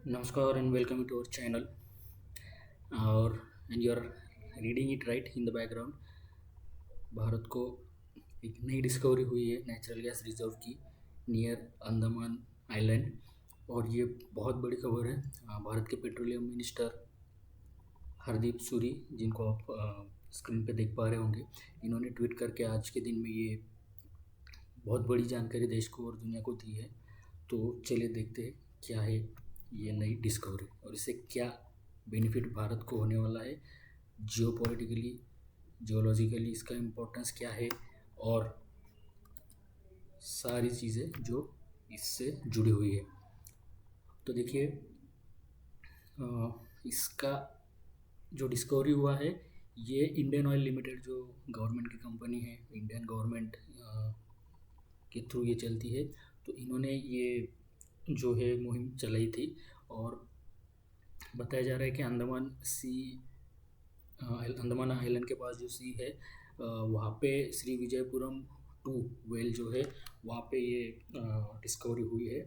Namaskar and welcome to our channel. और and you are reading it right in the background. Bharat को एक नई discovery हुई है नेचुरल गैस रिजर्व की नियर अंडमान आइलैंड। और ये बहुत बड़ी खबर है। भारत के पेट्रोलियम मिनिस्टर हरदीप सूरी, जिनको आप स्क्रीन पे देख पा रहे होंगे, इन्होंने ट्वीट करके आज के दिन में ये बहुत बड़ी जानकारी देश को और दुनिया को दी है। तो चलिए देखते हैं क्या है ये नई डिस्कवरी और इससे क्या बेनिफिट भारत को होने वाला है, जियोपॉलिटिकली, जियोलॉजिकली इसका इम्पोर्टेंस क्या है और सारी चीज़ें जो इससे जुड़ी हुई है। तो देखिए, इसका जो डिस्कवरी हुआ है ये इंडियन ऑयल लिमिटेड, जो गवर्नमेंट की कंपनी है, इंडियन गवर्नमेंट के थ्रू ये चलती है। तो इन्होंने ये जो है मुहिम चलाई थी और बताया जा रहा है कि अंडमान आइलैंड के पास जो सी है, वहाँ पे श्री विजयपुरम 2 वेल जो है वहाँ पे ये डिस्कवरी हुई है।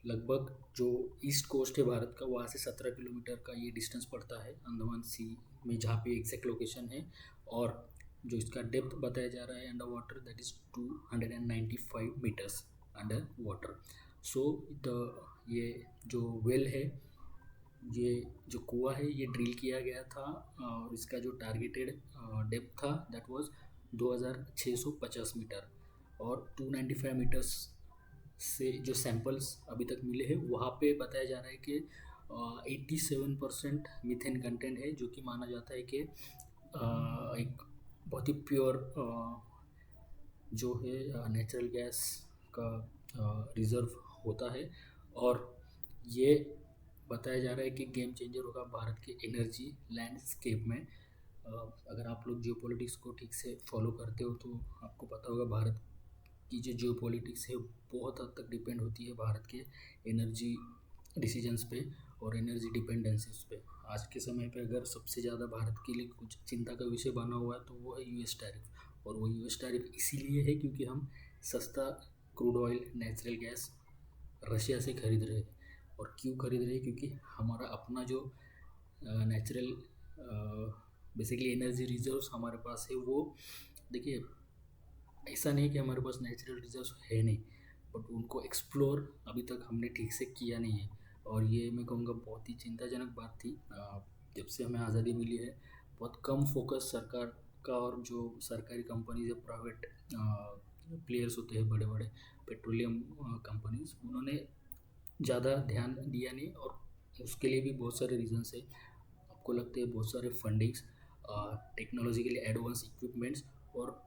लगभग जो ईस्ट कोस्ट है भारत का, वहाँ से 17 किलोमीटर का ये डिस्टेंस पड़ता है अंडमान सी में, जहाँ पे एग्जैक्ट लोकेशन है। और जो इसका डेप्थ बताया जा रहा है under water, that is 295 meters under water. So the ये जो वेल है, ये जो कुआं है, ये ड्रिल किया गया था और इसका जो टारगेटेड डेप्थ था दैट वाज 2650 मीटर। और 295 मीटर्स से जो सैंपल्स अभी तक मिले हैं, वहाँ पे बताया जा रहा है कि 87% मीथेन कंटेंट है, जो कि माना जाता है कि एक बहुत ही प्योर जो है नेचुरल गैस का रिज़र्व होता है। और ये बताया जा रहा है कि गेम चेंजर होगा भारत के एनर्जी लैंडस्केप में। अगर आप लोग जियोपॉलिटिक्स को ठीक से फॉलो करते हो तो आपको पता होगा भारत की जो जियोपॉलिटिक्स है बहुत हद तक डिपेंड होती है भारत के एनर्जी डिसीजंस पे और एनर्जी डिपेंडेंसीज पे। आज के समय पे अगर सबसे ज़्यादा भारत के लिए कुछ चिंता का विषय बना हुआ है तो वो है यूएस टैरिफ। और वो यूएस टैरिफ इसीलिए है क्योंकि हम सस्ता crude oil natural gas Russia से खरीद रहे हैं। और क्यों खरीद रहे हैं? क्योंकि हमारा अपना जो नेचुरल बेसिकली एनर्जी रिजर्व्स हमारे पास है, वो देखिए, ऐसा नहीं कि हमारे पास नेचुरल रिजर्व्स है नहीं, बट उनको एक्सप्लोर अभी तक हमने ठीक से किया नहीं है। और ये मैं कहूँगा बहुत ही चिंताजनक बात थी। जब से हमें आज़ादी मिली है, बहुत कम फोकस सरकार का और जो सरकारी कंपनीज है, प्राइवेट प्लेयर्स होते हैं, बड़े बड़े पेट्रोलियम कंपनीज, उन्होंने ज़्यादा ध्यान दिया नहीं। और उसके लिए भी बहुत सारे रीजंस है। आपको लगते हैं बहुत सारे फंडिंग्स, टेक्नोलॉजिकली एडवांस इक्विपमेंट्स। और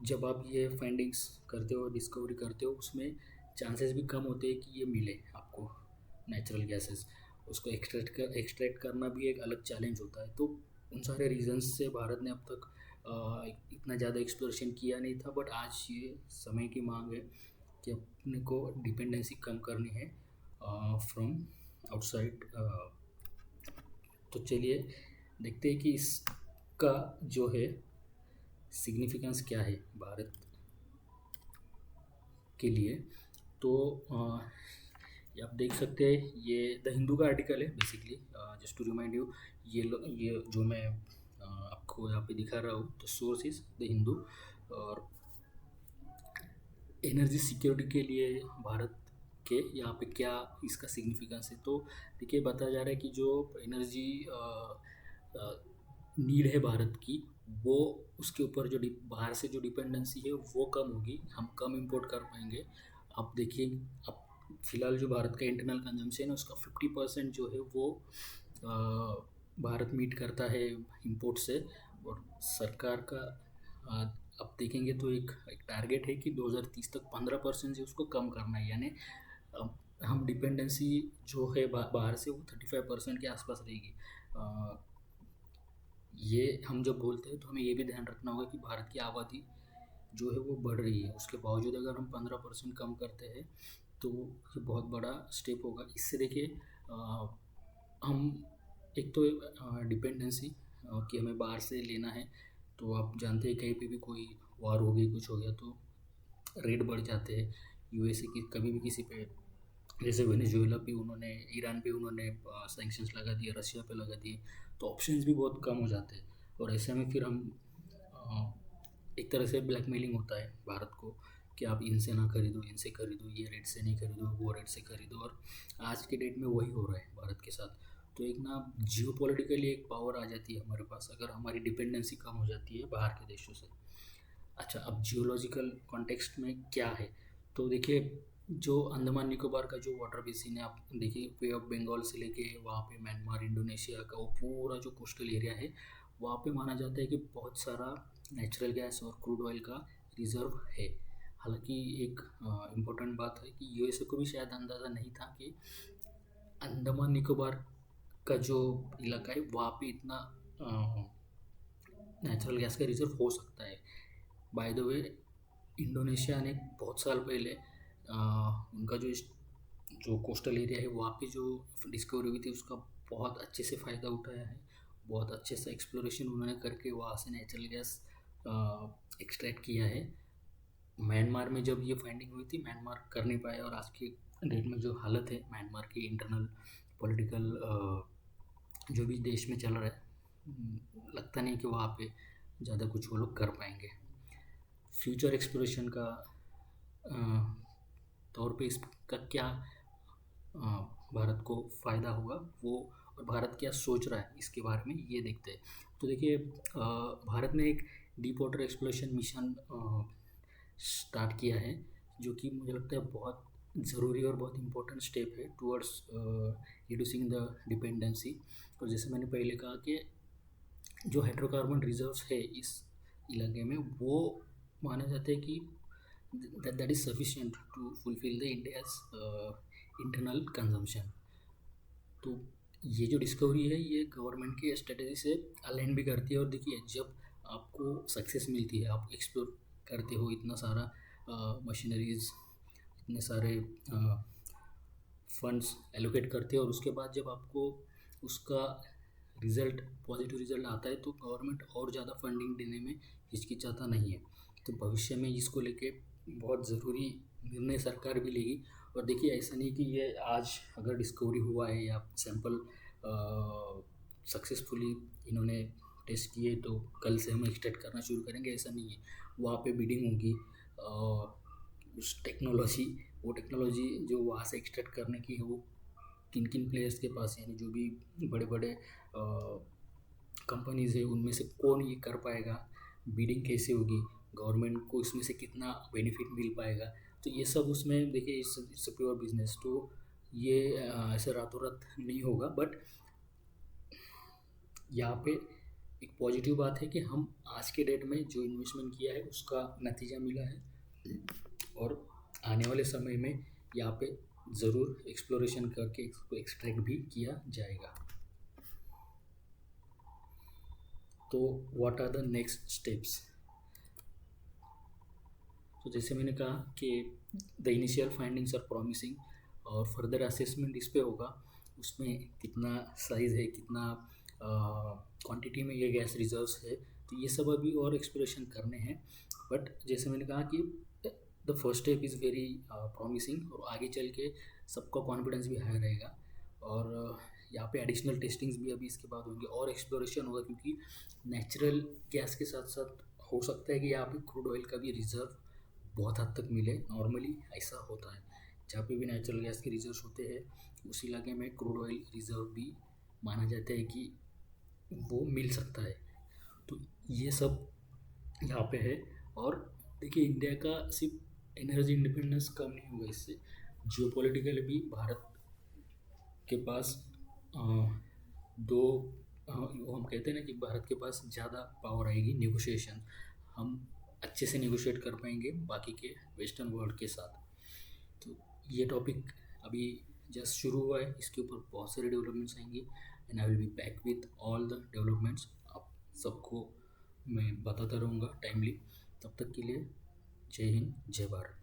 जब आप ये फाइंडिंग्स करते हो, डिस्कवरी करते हो, उसमें चांसेस भी कम होते हैं कि ये मिले आपको नेचुरल गैसेस। उसको एक्सट्रैक्ट करना भी एक अलग चैलेंज होता है। तो उन सारे रीजंस से भारत ने अब तक इतना ज़्यादा एक्सप्लोरेशन किया नहीं था। बट आज ये समय की मांग है कि अपने को डिपेंडेंसी कम करनी है फ्रॉम आउटसाइड। तो चलिए देखते हैं कि इसका जो है सिग्निफिकेंस क्या है भारत के लिए। तो ये आप देख सकते हैं, ये द हिंदू का आर्टिकल है basically. Just to remind you, ये जो मैं आपको यहाँ पे दिखा रहा हूँ, तो सोर्स इज द हिंदू। और एनर्जी सिक्योरिटी के लिए भारत के यहाँ पे क्या इसका सिग्निफिकेंस है, तो देखिए, बताया जा रहा है कि जो एनर्जी नीड है भारत की, वो उसके ऊपर जो बाहर से जो डिपेंडेंसी है वो कम होगी, हम कम इंपोर्ट कर पाएंगे। आप देखिए, अब फिलहाल जो भारत का इंटरनल कंजम्पशन है उसका 50% जो है वो भारत मीट करता है इंपोर्ट से। और सरकार का अब देखेंगे तो एक टारगेट है कि 2030 तक 15% से उसको कम करना है। यानी हम डिपेंडेंसी जो है बाहर से, वो 35% के आसपास रहेगी। ये हम जब बोलते हैं तो हमें ये भी ध्यान रखना होगा कि भारत की आबादी जो है वो बढ़ रही है, उसके बावजूद अगर हम 15% कम करते हैं तो ये बहुत बड़ा स्टेप होगा। इससे देखिए, हम एक तो डिपेंडेंसी कि हमें बाहर से लेना है, तो आप जानते हैं कहीं पे भी कोई वार हो गई, कुछ हो गया, तो रेट बढ़ जाते हैं। यूएसए की कभी भी किसी पे जैसे वेनेजुएला पे उन्होंने, ईरान पे उन्होंने सैंक्शंस लगा दिए, रशिया पे लगा दिए, तो ऑप्शंस भी बहुत कम हो जाते हैं। और ऐसे में फिर हम अ, एक तरह से ब्लैकमेलिंग होता है भारत को कि आप इनसे ना खरीदो, इनसे खरीदो, ये रेट से नहीं खरीदो, वो रेट से खरीदो। और आज के डेट में वही हो रहा है भारत के साथ। तो एक ना जियो पॉलिटिकली एक पावर आ जाती है हमारे पास, अगर हमारी डिपेंडेंसी कम हो जाती है बाहर के देशों से। अच्छा, अब जियोलॉजिकल कॉन्टेक्स्ट में क्या है, तो देखिए जो अंडमान निकोबार का जो वाटर बेसिन है, आप देखिए पे ऑफ बंगाल से लेके वहाँ पे म्यांमार, इंडोनेशिया का वो पूरा जो कोस्टल एरिया है, वहाँ पे माना जाता है कि बहुत सारा नेचुरल गैस और क्रूड ऑयल का रिजर्व है। हालांकि एक इम्पोर्टेंट बात है कि यूएसए को भी शायद अंदाज़ा नहीं था कि अंडमान निकोबार का जो इलाका है वहाँ पे इतना नेचुरल गैस का रिजर्व हो सकता है। बाय द वे, इंडोनेशिया ने बहुत साल पहले उनका जो कोस्टल एरिया है वहाँ पे जो डिस्कवरी हुई थी उसका बहुत अच्छे से फ़ायदा उठाया है। बहुत अच्छे से एक्सप्लोरेशन उन्होंने करके वहाँ से नेचुरल गैस एक्सट्रैक्ट किया है। म्यांमार में जब ये फाइंडिंग हुई थी, म्यांमार कर नहीं पाया, और आज की डेट में जो हालत है म्यांमार की इंटरनल पॉलिटिकल जो भी देश में चल रहा है, लगता नहीं कि वहाँ पे ज़्यादा कुछ वो लोग कर पाएंगे। फ्यूचर एक्सप्लोरेशन का अ, तौर पे इसका क्या भारत को फ़ायदा होगा वो, और भारत क्या सोच रहा है इसके बारे में ये देखते हैं। तो देखिए भारत ने एक deep water exploration mission start किया है, जो कि मुझे लगता है बहुत ज़रूरी और बहुत इम्पोर्टेंट स्टेप है टुवर्ड्स रिड्यूसिंग द डिपेंडेंसी। और जैसे मैंने पहले कहा कि जो हाइड्रोकार्बन रिजर्व्स है इस इलाके में, वो माना जाता है कि that is sufficient to fulfil the India's internal consumption. तो ये जो डिस्कवरी है ये गवर्नमेंट की स्ट्रेटेजी से अलाइन भी करती है। और देखिए जब आपको सक्सेस मिलती है, आप एक्सप्लोर करते हो इतना सारा मशीनरीज, इतने सारे फंड्स एलोकेट करते हैं, और उसके बाद जब आपको उसका रिज़ल्ट, पॉजिटिव रिज़ल्ट आता है, तो गवर्नमेंट और ज़्यादा फंडिंग देने में हिचकिचाता नहीं है। तो भविष्य में इसको लेके बहुत ज़रूरी निर्णय सरकार भी लेगी। और देखिए ऐसा नहीं कि ये आज अगर डिस्कवरी हुआ है या सैंपल सक्सेसफुली इन्होंने टेस्ट किए तो कल से हम एक्सट्रैक्ट करना शुरू करेंगे, ऐसा नहीं है। वहाँ पे बिडिंग होगी, उस टेक्नोलॉजी, वो टेक्नोलॉजी जो वहाँ से एक्सट्रैक्ट करने की है वो किन किन प्लेयर्स के पास है, यानी जो भी बड़े बड़े कंपनीज़ है उनमें से कौन ये कर पाएगा, बिडिंग कैसे होगी, गवर्नमेंट को इसमें से कितना बेनिफिट मिल पाएगा। तो ये सब उसमें देखिए इट्स अ प्योर बिजनेस। तो ये ऐसे रातों रात नहीं होगा, बट यहाँ पे एक पॉजिटिव बात है कि हम आज के डेट में जो इन्वेस्टमेंट किया है उसका नतीजा मिला है, और आने वाले समय में यहाँ पे ज़रूर एक्सप्लोरेशन करके इसको एक्सट्रैक्ट भी किया जाएगा। तो what are the next steps. तो जैसे मैंने कहा कि the initial findings are promising, और फर्दर असेसमेंट इस पे होगा, उसमें कितना साइज़ है, कितना क्वांटिटी में ये गैस रिजर्व्स है, तो ये सब अभी और एक्सप्लोरेशन करने हैं। बट जैसे मैंने कहा कि the first step is very promising, और आगे चल के सबका कॉन्फिडेंस भी हाई रहेगा। और यहाँ पे एडिशनल टेस्टिंग्स भी अभी इसके बाद होंगे और एक्सप्लोरेशन होगा, क्योंकि नेचुरल गैस के साथ साथ हो सकता है कि यहाँ पे क्रूड ऑयल का भी रिजर्व बहुत हद तक मिले। नॉर्मली ऐसा होता है, जहाँ पे भी नेचुरल गैस के रिजर्व होते हैं उस इलाके में क्रूड ऑयल रिजर्व भी माना जाता है कि वो मिल सकता है। तो ये सब यहाँ पे है। और देखिए इंडिया का सिर्फ एनर्जी इंडिपेंडेंस कम नहीं होगा इससे, जियोपॉलिटिकल भी भारत के पास दो वो हम कहते हैं ना कि भारत के पास ज़्यादा पावर आएगी नेगोशिएशन, हम अच्छे से नेगोशिएट कर पाएंगे बाकी के वेस्टर्न वर्ल्ड के साथ। तो ये टॉपिक अभी जस्ट शुरू हुआ है, इसके ऊपर बहुत सारे डेवलपमेंट्स आएंगे, and I will be back with all the developments. आप सबको मैं बताता रहूँगा टाइमली। तब तक के लिए जय हिंद, जय भारत।